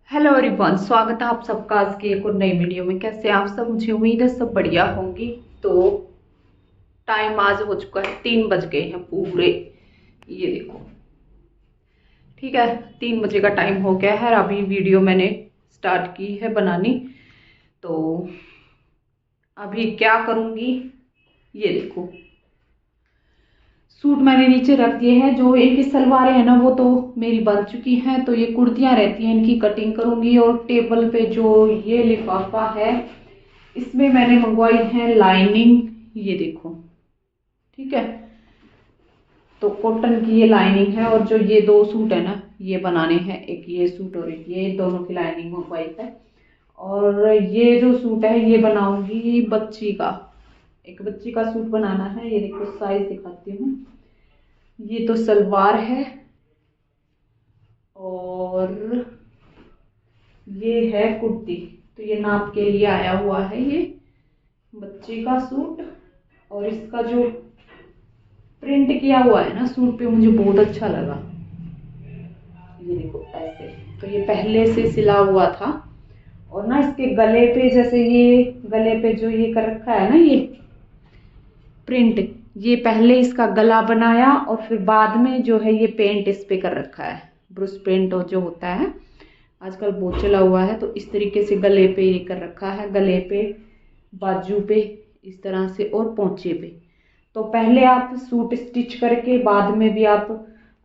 Hello everyone, स्वागत है आप सबका आज की एक और नई वीडियो में। कैसे आप सब? मुझे उम्मीद है सब बढ़िया होंगी। तो टाइम आज हो चुका है, 3 बज गए हैं पूरे। ये देखो, ठीक है, 3 बजे का टाइम हो गया है। अभी वीडियो मैंने स्टार्ट की है बनानी। तो अभी क्या करूँगी, ये देखो, सूट मैंने नीचे रख दिए हैं। जो इनकी सलवारें हैं ना वो तो मेरी बन चुकी हैं। तो ये कुर्तियाँ रहती हैं, इनकी कटिंग करूँगी। और टेबल पे जो ये लिफाफा है, इसमें मैंने मंगवाई है लाइनिंग। ये देखो, ठीक है, तो कॉटन की ये लाइनिंग है। और जो ये 2 सूट है ना, ये बनाने हैं, एक ये सूट और एक ये, दोनों की लाइनिंग मंगवाई है। और ये जो सूट है ये बनाऊंगी बच्ची का, एक बच्ची का सूट बनाना है। ये देखो, साइज दिखाती हूँ। ये तो सलवार है और ये है कुर्ती। तो ये नाप के लिए आया हुआ है ये बच्चे का सूट। और इसका जो प्रिंट किया हुआ है ना सूट पे, मुझे बहुत अच्छा लगा। ये देखो ऐसे, तो ये पहले से सिला हुआ था। और ना इसके गले पे, जैसे ये गले पे जो ये कर रखा है ना ये प्रिंट, ये पहले इसका गला बनाया और फिर बाद में जो है ये पेंट इस पे कर रखा है। ब्रुश पेंट और जो होता है आजकल बहुत चला हुआ है, तो इस तरीके से गले पे ये कर रखा है। गले पे, बाजू पे इस तरह से, और पोंचे पे। तो पहले आप सूट स्टिच करके बाद में भी आप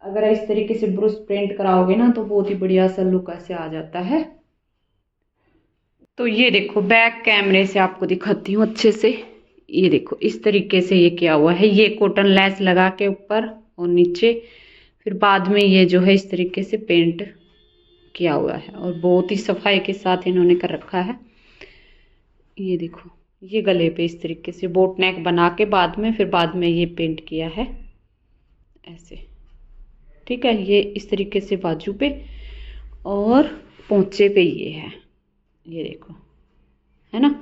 अगर इस तरीके से ब्रुश पेंट कराओगे ना, तो बहुत ही बढ़िया सा लुक ऐसे आ जाता है। तो ये देखो, बैक कैमरे से आपको दिखाती हूँ अच्छे से। ये देखो, इस तरीके से ये किया हुआ है। ये कॉटन लेस लगा के ऊपर और नीचे, फिर बाद में ये जो है इस तरीके से पेंट किया हुआ है। और बहुत ही सफाई के साथ इन्होंने कर रखा है। ये देखो, ये गले पे इस तरीके से बोट नेक बना के बाद में, फिर बाद में ये पेंट किया है ऐसे, ठीक है। ये इस तरीके से बाजू पे और पोंचे पे ये है। ये देखो, है ना।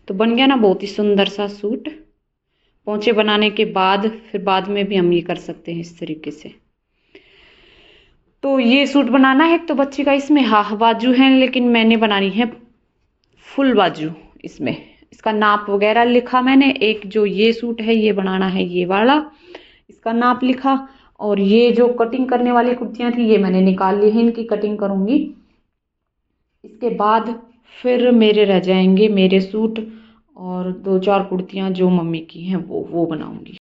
तो बन गया ना बहुत ही सुंदर सा सूट। पोंचे बनाने के बाद फिर बाद में भी हम ये कर सकते हैं इस तरीके से। तो ये सूट बनाना है तो बच्ची का, इसमें हाफ बाजू है, लेकिन मैंने बनानी है फुल बाजू। इसमें इसका नाप वगैरह लिखा मैंने। एक जो ये सूट है ये बनाना है, ये वाला, इसका नाप लिखा। और ये जो कटिंग करने वाली कुर्तियां थी ये मैंने निकाल ली है, इनकी कटिंग करूंगी। इसके बाद फिर मेरे रह जाएंगे मेरे सूट और 2-4 कुर्तियां जो मम्मी की हैं वो बनाऊंगी।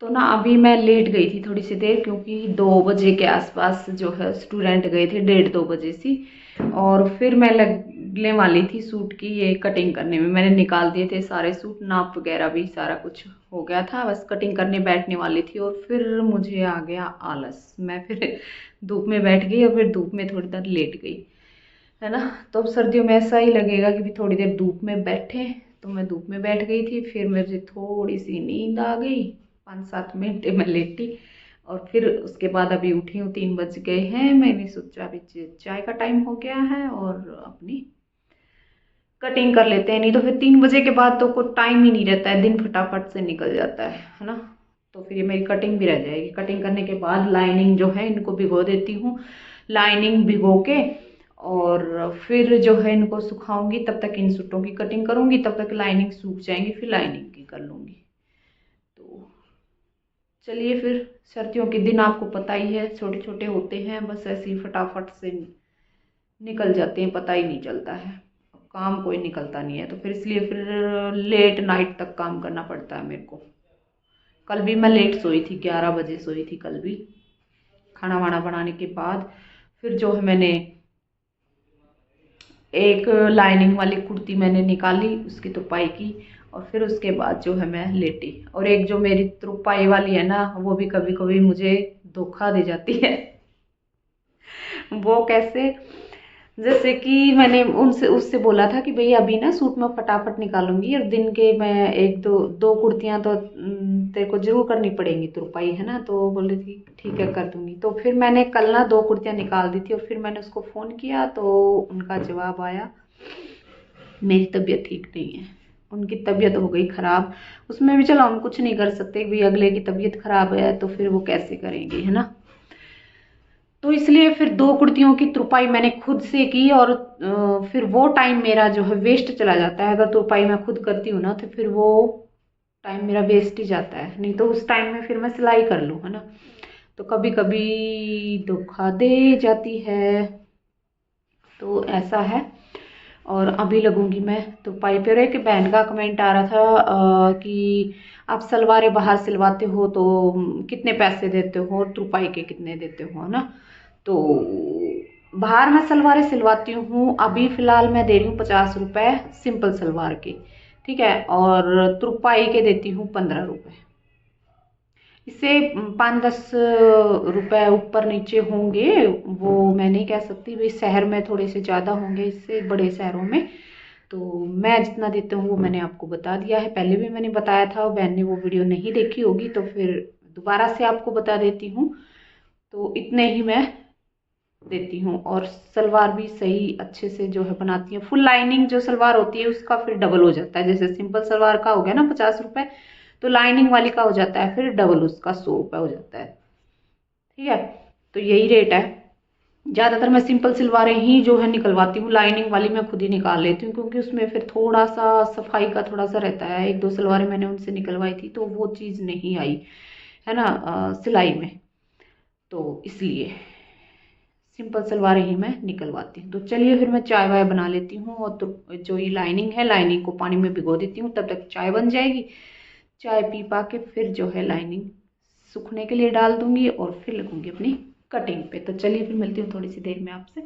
तो ना अभी मैं लेट गई थी थोड़ी सी देर, क्योंकि 2 बजे के आसपास जो है स्टूडेंट गए थे, 1:30-2 बजे सी। और फिर मैं लगने वाली थी सूट की ये कटिंग करने में। मैंने निकाल दिए थे सारे सूट, नाप वगैरह भी सारा कुछ हो गया था, बस कटिंग करने बैठने वाली थी। और फिर मुझे आ गया आलस, मैं फिर धूप में बैठ गई और फिर धूप में थोड़ी देर लेट गई, है ना। तो अब सर्दियों में ऐसा ही लगेगा कि भी थोड़ी देर धूप में बैठे। तो मैं धूप में बैठ गई थी, फिर मुझे थोड़ी सी नींद आ गई, 5-7 मिनट मैं लेटी। और फिर उसके बाद अभी उठी हूँ, 3 बज गए हैं। मैंने सोचा अभी चाय का टाइम हो गया है और अपनी कटिंग कर लेते हैं। नहीं तो फिर 3 बजे के बाद तो कोई टाइम ही नहीं रहता है, दिन फटाफट से निकल जाता है ना। तो फिर ये मेरी कटिंग भी रह जाएगी। कटिंग करने के बाद लाइनिंग जो है इनको भिगो देती हूँ। लाइनिंग भिगो के और फिर जो है इनको सुखाऊंगी। तब तक इन सूटों की कटिंग करूंगी, तब तक लाइनिंग सूख जाएंगी, फिर लाइनिंग की कर लूंगी। तो चलिए, फिर सर्दियों के दिन आपको पता ही है छोटे छोटे होते हैं, बस ऐसे ही फटाफट से निकल जाते हैं, पता ही नहीं चलता है। काम कोई निकलता नहीं है, तो फिर इसलिए फिर लेट नाइट तक काम करना पड़ता है मेरे को। कल भी मैं लेट सोई थी, 11 बजे सोई थी कल भी। खाना वाना बनाने के बाद फिर जो है मैंने एक लाइनिंग वाली कुर्ती मैंने निकाली, उसकी तुरपाई की। और फिर उसके बाद जो है मैं लेटी। और एक जो मेरी तुरपाई वाली है ना, वो भी कभी कभी मुझे धोखा दे जाती है। वो कैसे, जैसे कि मैंने उनसे उससे बोला था कि भई अभी ना सूट मैं फटाफट निकालूंगी और दिन के मैं एक दो दो कुर्तियां तो तेरे को जरूर करनी पड़ेंगी तुरपाई, है ना। तो बोली थी ठीक है कर दूंगी। तो फिर मैंने कल ना 2 कुर्तियां निकाल दी थी और फिर मैंने उसको फ़ोन किया तो उनका जवाब आया मेरी तबीयत ठीक नहीं है। उनकी तबीयत हो गई ख़राब। उसमें भी चलो हम कुछ नहीं कर सकते, भाई अगले की तबीयत ख़राब है तो फिर वो कैसे करेंगे, है ना। तो इसलिए फिर 2 कुर्तियों की तुरपाई मैंने खुद से की और फिर वो टाइम मेरा जो है वेस्ट चला जाता है। अगर तुरपाई मैं खुद करती हूँ ना तो फिर वो टाइम मेरा वेस्ट ही जाता है, नहीं तो उस टाइम में फिर मैं सिलाई कर लूँ, है ना। तो कभी कभी धोखा दे जाती है, तो ऐसा है। और अभी लगूंगी मैं तुरपाई पर। एक बहन का कमेंट आ रहा था कि आप सलवारें बाहर सिलवाते हो तो कितने पैसे देते हो और तुरपाई के कितने देते हो, है ना। तो बाहर मैं सलवारें सिलवाती हूँ, अभी फ़िलहाल मैं दे रही हूँ 50 रुपये सिंपल सलवार के, ठीक है। और तुरपाई के देती हूँ 15 रुपये। इससे 5-10 रुपए ऊपर नीचे होंगे, वो मैं नहीं कह सकती, भाई शहर में थोड़े से ज़्यादा होंगे इससे, बड़े शहरों में। तो मैं जितना देती हूँ वो मैंने आपको बता दिया है, पहले भी मैंने बताया था, बहन ने वो वीडियो नहीं देखी होगी तो फिर दोबारा से आपको बता देती हूँ। तो इतने ही मैं देती हूँ। और सलवार भी सही अच्छे से जो है बनाती हूँ। फुल लाइनिंग जो सलवार होती है उसका फिर डबल हो जाता है, जैसे सिंपल सलवार का हो गया ना 50 रुपये, तो लाइनिंग वाली का हो जाता है फिर डबल, उसका 100 रुपये हो जाता है, ठीक है। तो यही रेट है। ज़्यादातर मैं सिंपल सलवारें ही जो है निकलवाती हूँ, लाइनिंग वाली मैं खुद ही निकाल लेती हूँ, क्योंकि उसमें फिर थोड़ा सा सफाई का थोड़ा सा रहता है। 1-2 सलवारें मैंने उनसे निकलवाई थी तो वो चीज़ नहीं आई, है ना, सिलाई में, तो इसलिए सिंपल सलवारें ही मैं निकलवाती हूँ। तो चलिए फिर मैं चाय वाय बना लेती हूँ, और तो जो ये लाइनिंग है, लाइनिंग को पानी में भिगो देती हूँ, तब तक चाय बन जाएगी। चाय पी पा के फिर जो है लाइनिंग सूखने के लिए डाल दूंगी और फिर लगूंगी अपनी कटिंग पे। तो चलिए फिर मिलती हूँ थोड़ी सी देर में आपसे।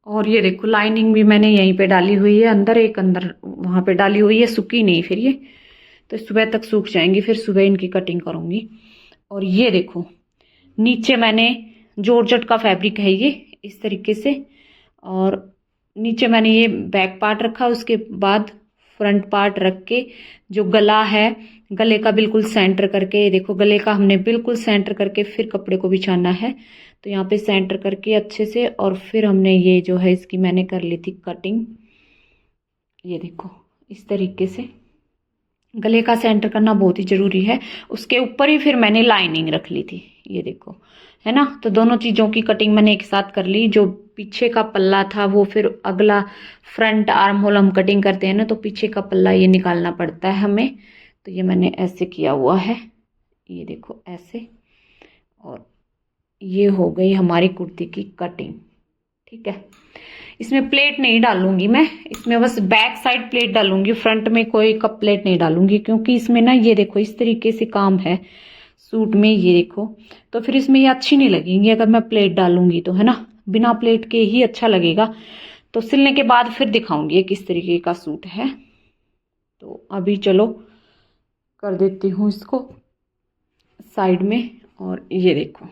और ये देखो लाइनिंग भी मैंने यहीं पे डाली हुई है, अंदर एक अंदर वहाँ पे डाली हुई है, सूखी नहीं फिर ये, तो सुबह तक सूख जाएंगी, फिर सुबह इनकी कटिंग करूँगी। और ये देखो नीचे मैंने जॉर्जेट का फैब्रिक है ये इस तरीके से, और नीचे मैंने ये बैक पार्ट रखा, उसके बाद फ्रंट पार्ट रख के जो गला है, गले का बिल्कुल सेंटर करके, ये देखो गले का हमने बिल्कुल सेंटर करके फिर कपड़े को बिछाना है। तो यहाँ पे सेंटर करके अच्छे से, और फिर हमने ये जो है इसकी मैंने कर ली थी कटिंग, ये देखो इस तरीके से। गले का सेंटर करना बहुत ही जरूरी है, उसके ऊपर ही फिर मैंने लाइनिंग रख ली थी, ये देखो, है ना। तो दोनों चीज़ों की कटिंग मैंने एक साथ कर ली। जो पीछे का पल्ला था वो फिर अगला फ्रंट आर्म होल हम कटिंग करते हैं ना, तो पीछे का पल्ला ये निकालना पड़ता है हमें। तो ये मैंने ऐसे किया हुआ है, ये देखो ऐसे। और ये हो गई हमारी कुर्ती की कटिंग, ठीक है। इसमें प्लेट नहीं डालूंगी मैं, इसमें बस बैक साइड प्लेट डालूंगी, फ्रंट में कोई कप प्लेट नहीं डालूंगी, क्योंकि इसमें ना ये देखो इस तरीके से काम है सूट में, ये देखो। तो फिर इसमें ये अच्छी नहीं लगेंगी अगर मैं प्लेट डालूंगी तो, है ना। बिना प्लेट के ही अच्छा लगेगा। तो सिलने के बाद फिर दिखाऊंगी ये किस तरीके का सूट है। तो अभी चलो कर देती हूँ इसको साइड में। और ये देखो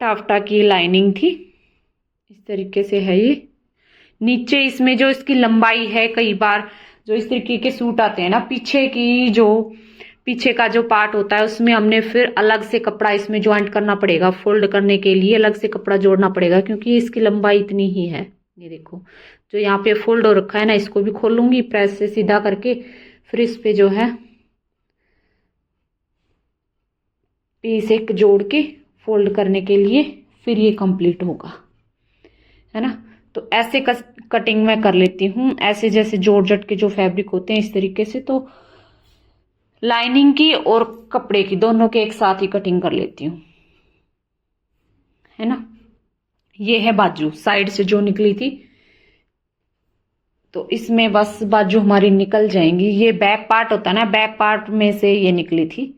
टाफ्टा की लाइनिंग थी, इस तरीके से है ये। नीचे इसमें जो इसकी लंबाई है, कई बार जो इस तरीके के सूट आते हैं ना, पीछे की जो पीछे का जो पार्ट होता है उसमें हमने फिर अलग से कपड़ा इसमें ज्वाइंट करना पड़ेगा, फोल्ड करने के लिए अलग से कपड़ा जोड़ना पड़ेगा, क्योंकि इसकी लंबाई इतनी ही है। ये देखो जो यहाँ पे फोल्ड हो रखा है ना, इसको भी खोलूंगी प्रेस से सीधा करके, फिर इस पे जो है पीस एक जोड़ के फोल्ड करने के लिए, फिर ये कंप्लीट होगा, है ना। तो ऐसे कटिंग मैं कर लेती हूँ, ऐसे जैसे जॉर्जेट के जो फैब्रिक होते हैं इस तरीके से। तो लाइनिंग की और कपड़े की दोनों के एक साथ ही कटिंग कर लेती हूँ, है ना। ये है बाजू साइड से जो निकली थी, तो इसमें बस बाजू हमारी निकल जाएंगी। ये बैक पार्ट होता है ना, बैक पार्ट में से ये निकली थी,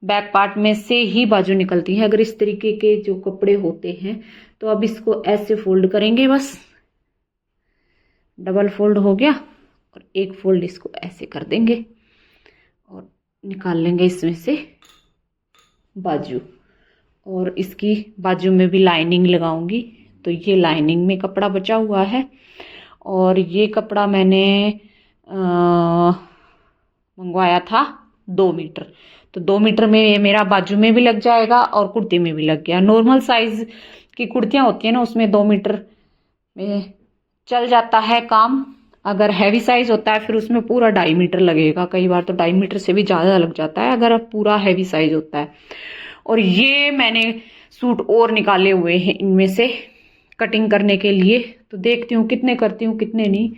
बैक पार्ट में से ही बाजू निकलती है अगर इस तरीके के जो कपड़े होते हैं। तो अब इसको ऐसे फोल्ड करेंगे, बस डबल फोल्ड हो गया, और एक फोल्ड इसको ऐसे कर देंगे और निकाल लेंगे इसमें से बाजू। और इसकी बाजू में भी लाइनिंग लगाऊंगी। तो ये लाइनिंग में कपड़ा बचा हुआ है, और ये कपड़ा मैंने मंगवाया था 2 मीटर। तो 2 मीटर में ये मेरा बाजू में भी लग जाएगा और कुर्ती में भी लग गया। नॉर्मल साइज की कुर्तियाँ होती हैं ना, उसमें 2 मीटर में चल जाता है काम, अगर हैवी साइज होता है फिर उसमें पूरा 2.5 मीटर लगेगा, कई बार तो 2.5 मीटर से भी ज़्यादा लग जाता है अगर पूरा हैवी साइज होता है। और ये मैंने सूट और निकाले हुए हैं इनमें से कटिंग करने के लिए, तो देखती हूँ कितने करती हूँ कितने नहीं।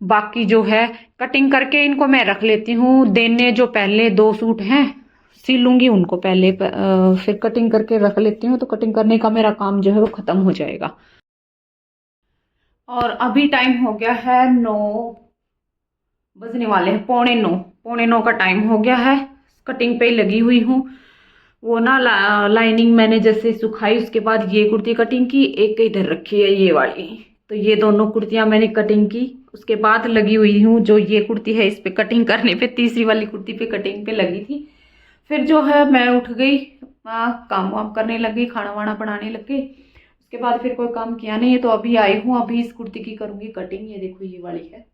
बाकी जो है कटिंग करके इनको मैं रख लेती हूँ, देने जो पहले 2 सूट हैं सिलूंगी उनको पहले, फिर कटिंग करके रख लेती हूँ, तो कटिंग करने का मेरा काम जो है वो खत्म हो जाएगा। और अभी टाइम हो गया है 9 बजने वाले हैं, 8:45 का टाइम हो गया है। कटिंग पे ही लगी हुई हूँ। वो ना लाइनिंग मैंने जैसे सुखाई उसके बाद ये कुर्ती कटिंग की, एक इधर रखी है ये वाली, तो ये दोनों कुर्तियां मैंने कटिंग की, उसके बाद लगी हुई हूँ जो ये कुर्ती है इस पे कटिंग करने पे, तीसरी वाली कुर्ती पे कटिंग पे लगी थी। फिर जो है मैं उठ गई, काम वाम करने लगी, खाना वाना बनाने लग गई। उसके बाद फिर कोई काम किया नहीं है, तो अभी आई हूँ, अभी इस कुर्ती की करूँगी कटिंग। ये देखो ये वाली है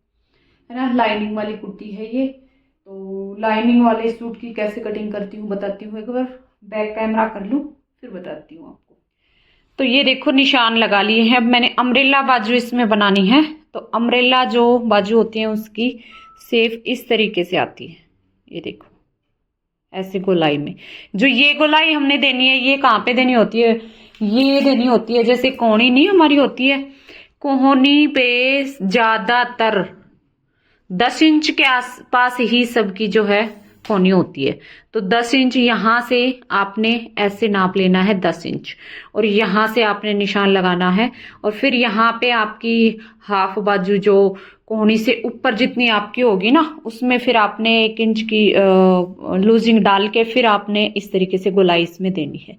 ना, लाइनिंग वाली कुर्ती है ये। तो लाइनिंग वाले सूट की कैसे कटिंग करती हूँ बताती हूँ, एक बार बैक कैमरा कर लूँ फिर बताती हूँ आपको। तो ये देखो निशान लगा लिए हैं। अब मैंने अम्ब्रेला बाजू इसमें बनानी है, तो अम्ब्रेला जो बाजू होती है उसकी शेप इस तरीके से आती है। ये देखो ऐसे गोलाई में, जो ये गोलाई हमने देनी है ये कहाँ पे देनी होती है, ये देनी होती है जैसे कोहनी नहीं हमारी होती है, कोहनी पे ज्यादातर 10 इंच के आसपास ही सबकी जो है कोहनी होती है। तो 10 इंच यहाँ से आपने ऐसे नाप लेना है 10 इंच, और यहाँ से आपने निशान लगाना है। और फिर यहाँ पे आपकी हाफ बाजू जो कोहनी से ऊपर जितनी आपकी होगी ना, उसमें फिर आपने 1 इंच की लूजिंग डाल के फिर आपने इस तरीके से गोलाई इसमें देनी है।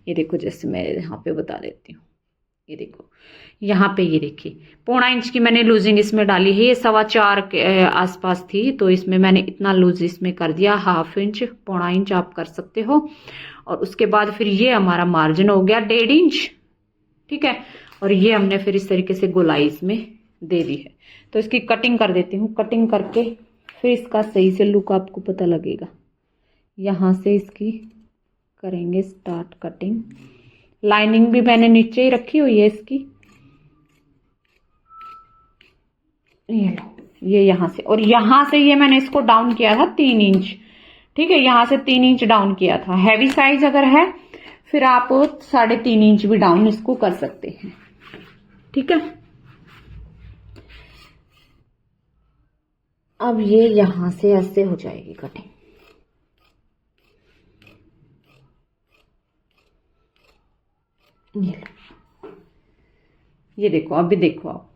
ये देखो जैसे मैं यहाँ पे बता देती हूँ, ये देखो यहाँ पे ये देखिए 0.25 इंच की मैंने लूजिंग इसमें डाली है, ये 4.25 के आसपास थी, तो इसमें मैंने इतना लूज इसमें कर दिया, 1/2 इंच 0.25 इंच आप कर सकते हो। और उसके बाद फिर ये हमारा मार्जिन हो गया 1.5 इंच, ठीक है। और ये हमने फिर इस तरीके से गोलाई इसमें दे दी है। तो इसकी कटिंग कर देती हूँ, कटिंग करके फिर इसका सही से लुक आपको पता लगेगा। यहाँ से इसकी करेंगे स्टार्ट कटिंग। लाइनिंग भी मैंने नीचे ही रखी हुई है इसकी, ये लो, ये यहाँ से, और यहाँ से ये मैंने इसको डाउन किया था 3 इंच, ठीक है। यहाँ से 3 इंच डाउन किया था। हैवी साइज अगर है फिर आप 3.5 इंच भी डाउन इसको कर सकते हैं, ठीक है। अब ये यहाँ से ऐसे हो जाएगी कटिंग। ये लो, ये देखो, अभी देखो आप,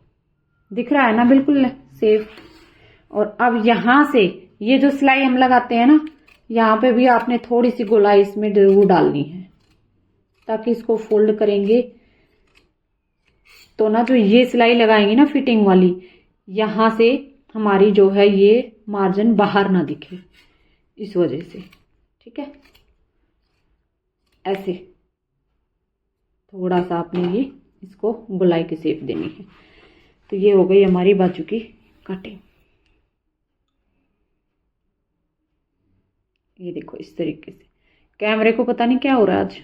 दिख रहा है ना बिल्कुल सेफ। और अब यहाँ से ये जो सिलाई हम लगाते हैं ना, यहाँ पे भी आपने थोड़ी सी गोलाई इसमें वो डालनी है, ताकि इसको फोल्ड करेंगे तो ना जो ये सिलाई लगाएंगे ना फिटिंग वाली, यहाँ से हमारी जो है ये मार्जिन बाहर ना दिखे, इस वजह से, ठीक है। ऐसे थोड़ा सा आपने ये इसको गोलाई की शेप देनी है। तो ये हो गई हमारी बाजू की कटिंग। ये देखो इस तरीके से। कैमरे को पता नहीं क्या हो रहा है आज।